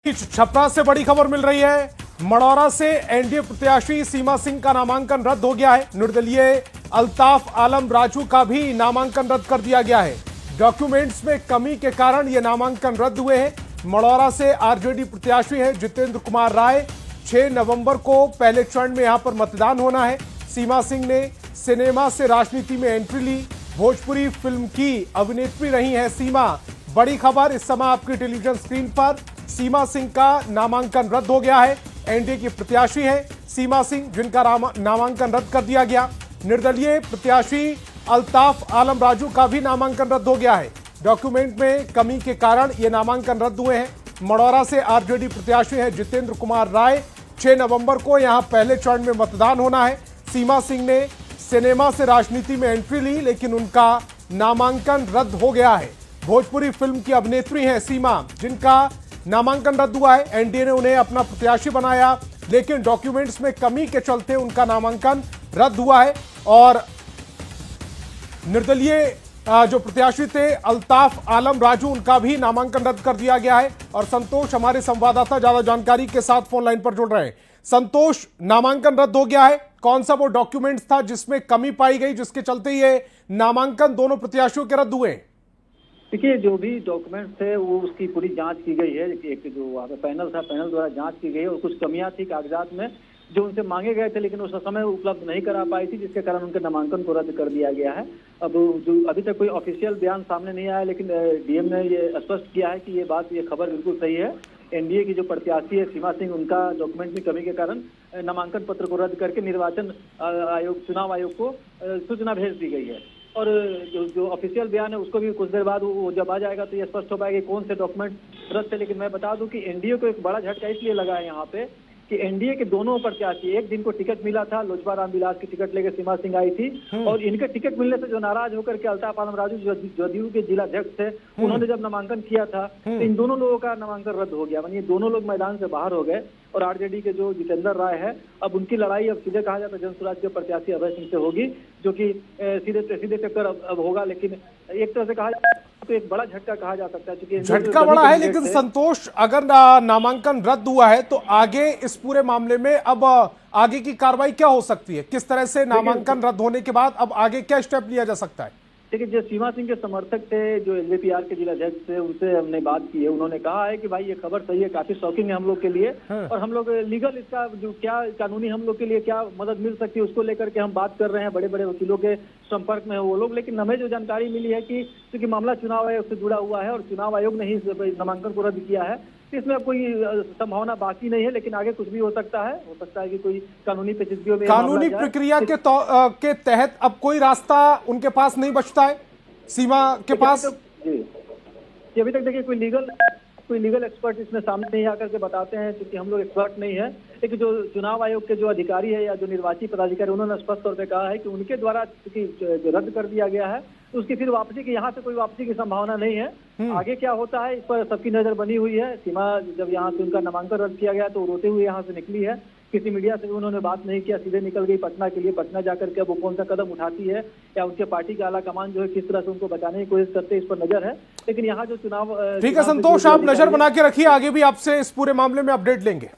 छपरा से बड़ी खबर मिल रही है। मढ़ौरा से एनडीए प्रत्याशी सीमा सिंह का नामांकन रद्द हो गया है। निर्दलीय अल्ताफ आलम राजू का भी नामांकन रद्द कर दिया गया है। डॉक्यूमेंट्स में कमी के कारण ये नामांकन रद्द हुए हैं। मढ़ौरा से आरजेडी प्रत्याशी है जितेंद्र कुमार राय। 6 नवंबर को पहले चरण में यहां पर मतदान होना है। सीमा सिंह ने सिनेमा से राजनीति में एंट्री ली। भोजपुरी फिल्म की अभिनेत्री रही है सीमा। बड़ी खबर इस समय आपकी टेलीविजन स्क्रीन पर। सीमा सिंह का नामांकन रद्द हो गया है। एनडीए की प्रत्याशी है सीमा सिंह, जिनका नामांकन रद्द कर दिया गया। निर्दलीय प्रत्याशी अल्ताफ आलम राजू का भी नामांकन रद्द हो गया है। डॉक्यूमेंट में कमी के कारण ये नामांकन रद्द हुए हैं। मढ़ौरा से आरजेडी प्रत्याशी है जितेंद्र कुमार राय। 6 नवंबर को यहां पहले चरण में मतदान होना है। सीमा सिंह ने सिनेमा से राजनीति में एंट्री ली, लेकिन उनका नामांकन रद्द हो गया है। भोजपुरी फिल्म की अभिनेत्री हैं सीमा, जिनका नामांकन रद्द हुआ है। एनडीए ने उन्हें अपना प्रत्याशी बनाया, लेकिन डॉक्यूमेंट्स में कमी के चलते उनका नामांकन रद्द हुआ है। और निर्दलीय जो प्रत्याशी थे अल्ताफ आलम राजू, उनका भी नामांकन रद्द कर दिया गया है। और संतोष हमारे संवाददाता ज्यादा जानकारी के साथ फोन लाइन पर जुड़ रहे हैं। संतोष, नामांकन रद्द हो गया है, कौन सा वो डॉक्यूमेंट्स था जिसमें कमी पाई गई, जिसके चलते ये नामांकन दोनों प्रत्याशियों के रद्द हुए? देखिए, जो भी डॉक्यूमेंट्स थे वो उसकी पूरी जांच की गई है। एक जो वहाँ पे पैनल था, पैनल द्वारा जांच की गई है और कुछ कमियां थी कागजात में जो उनसे मांगे गए थे, लेकिन उस समय उपलब्ध नहीं करा पाई थी, जिसके कारण उनके नामांकन को रद्द कर दिया गया है। अब जो अभी तक कोई ऑफिशियल बयान सामने नहीं आया, लेकिन डीएम ने ये स्पष्ट किया है कि ये खबर बिल्कुल सही है। एनडीए की जो प्रत्याशी है सीमा सिंह, उनका डॉक्यूमेंट में कमी के कारण नामांकन पत्र को रद्द करके निर्वाचन आयोग, चुनाव आयोग को सूचना भेज दी गई है। और जो ऑफिशियल बयान है उसको भी कुछ देर बाद वो जब आ जाएगा तो ये स्पष्ट हो पाएगा कि कौन से डॉक्यूमेंट रद्द थे। लेकिन मैं बता दूं कि एनडीए को एक बड़ा झटका इसलिए लगा है यहाँ पे कि एनडीए के दोनों प्रत्याशी, एक दिन को टिकट मिला था, लोजपा रामविलास की टिकट लेकर सीमा सिंह आई थी, और इनके टिकट मिलने से जो नाराज होकर के अल्ताफ आलम राजू जदयू के जिला अध्यक्ष थे, उन्होंने जब नामांकन किया था तो इन दोनों लोगों का नामांकन रद्द हो गया। ये दोनों लोग मैदान से बाहर हो गए। और आरजेडी के जो जितेंद्र राय है, अब उनकी लड़ाई अब सीधे कहा जाता है जनसुराज के प्रत्याशी अभय सिंह से होगी, जो कि सीधे टक्कर अब होगा। लेकिन एक तरह से कहा जाए तो एक बड़ा झटका कहा जा सकता है, क्योंकि झटका बड़ा है। लेकिन संतोष, अगर नामांकन रद्द हुआ है तो आगे इस पूरे मामले में अब आगे की कार्रवाई क्या हो सकती है? किस तरह से नामांकन रद्द होने के बाद अब आगे क्या स्टेप लिया जा सकता है? देखिए, जो सीमा सिंह के समर्थक थे, जो एलजेपीआर के जिला अध्यक्ष थे, उनसे हमने बात की है। उन्होंने कहा है कि भाई ये खबर सही है, काफी शॉकिंग है हम लोग के लिए, और हम लोग लीगल इसका जो क्या कानूनी हम लोग के लिए क्या मदद मिल सकती है उसको लेकर के हम बात कर रहे हैं। बड़े बड़े वकीलों के संपर्क में है वो लोग। लेकिन हमें जो जानकारी मिली है कि क्योंकि मामला चुनाव आयोग से जुड़ा हुआ है और चुनाव आयोग ने ही नामांकन को रद्द किया है, इसमें कोई संभावना बाकी नहीं है। लेकिन आगे कुछ भी हो सकता है कि कोई कानूनी पेचीदगियों में, कानूनी प्रक्रिया के तहत अब कोई रास्ता उनके पास नहीं बचता है सीमा के पास। जी, अभी तक देखिए कोई लीगल एक्सपर्ट इसमें सामने नहीं आकर के बताते हैं, क्योंकि हम लोग एक्सपर्ट नहीं है। लेकिन जो चुनाव आयोग के जो अधिकारी है या जो निर्वाची पदाधिकारी, उन्होंने स्पष्ट तौर पे कहा है कि उनके द्वारा जो रद्द कर दिया गया है तो उसकी फिर वापसी की, यहाँ से कोई वापसी की संभावना नहीं है। आगे क्या होता है इस पर सबकी नजर बनी हुई है। सीमा जब यहाँ से उनका नामांकन रद्द किया गया तो रोते हुए यहाँ से निकली है। किसी मीडिया से भी उन्होंने बात नहीं किया, सीधे निकल गई पटना के लिए। पटना जाकर के वो कौन सा कदम उठाती है या उनके पार्टी का आला कमान जो है किस तरह से उनको बचाने की कोशिश करते हैं, इस पर नजर है। लेकिन यहाँ जो चुनाव, ठीक है संतोष, आप नजर बना के रखिए, आगे भी आपसे इस पूरे मामले में अपडेट लेंगे।